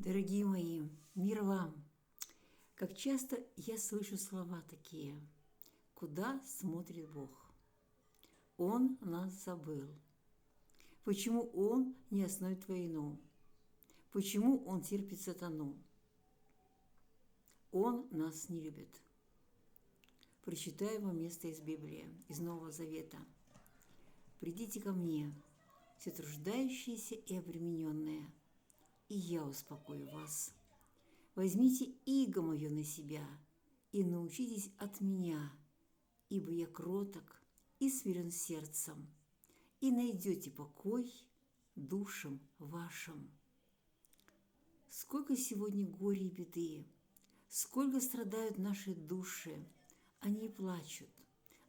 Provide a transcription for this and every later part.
Дорогие мои, мир вам! Как часто я слышу слова такие: куда смотрит Бог? Он нас забыл. Почему Он не остановит войну? Почему Он терпит сатану? Он нас не любит. Прочитаю вам место из Библии, из Нового Завета. «Придите ко мне, все труждающиеся и обремененные, и я успокою вас. Возьмите иго мое на себя и научитесь от меня, ибо я кроток и смирен сердцем, и найдете покой душам вашим». Сколько сегодня горя и беды, сколько страдают наши души. Они плачут,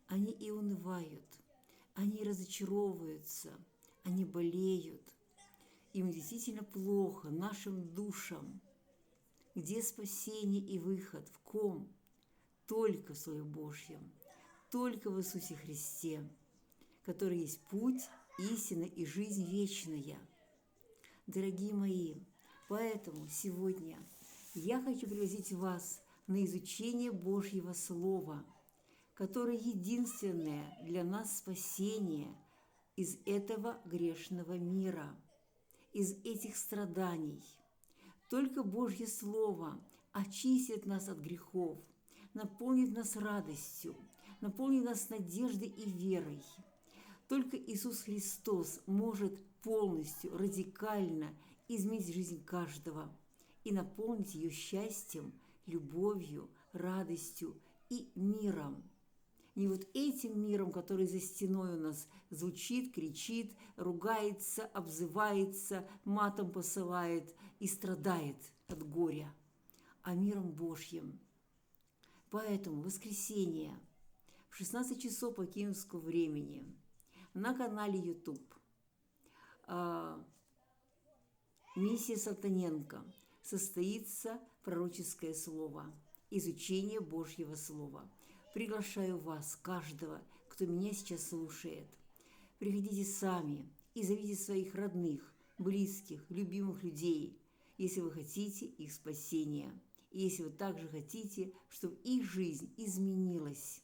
они и унывают, они разочаровываются, они болеют. Им действительно плохо, нашим душам. Где спасение и выход? В ком? Только в Слове Божьем, только в Иисусе Христе, который есть путь, истина и жизнь вечная. Дорогие мои, поэтому сегодня я хочу пригласить вас на изучение Божьего Слова, которое единственное для нас спасение из этого грешного мира, из этих страданий. Только Божье Слово очистит нас от грехов, наполнит нас радостью, наполнит нас надеждой и верой. Только Иисус Христос может полностью, радикально изменить жизнь каждого и наполнить ее счастьем, любовью, радостью и миром. Не вот этим миром, который за стеной у нас звучит, кричит, ругается, обзывается, матом посылает и страдает от горя, а миром Божьим. Поэтому в воскресенье в 16 часов по киевскому времени на канале YouTube «Миссия Салтаненко» состоится пророческое слово, изучение Божьего Слова. Приглашаю вас, каждого, кто меня сейчас слушает. Приходите сами и зовите своих родных, близких, любимых людей, если вы хотите их спасения, и если вы также хотите, чтобы их жизнь изменилась.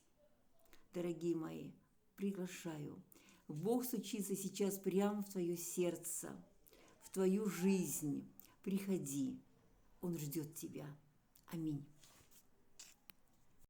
Дорогие мои, приглашаю. Бог стучится сейчас прямо в твое сердце, в твою жизнь. Приходи, Он ждет тебя. Аминь.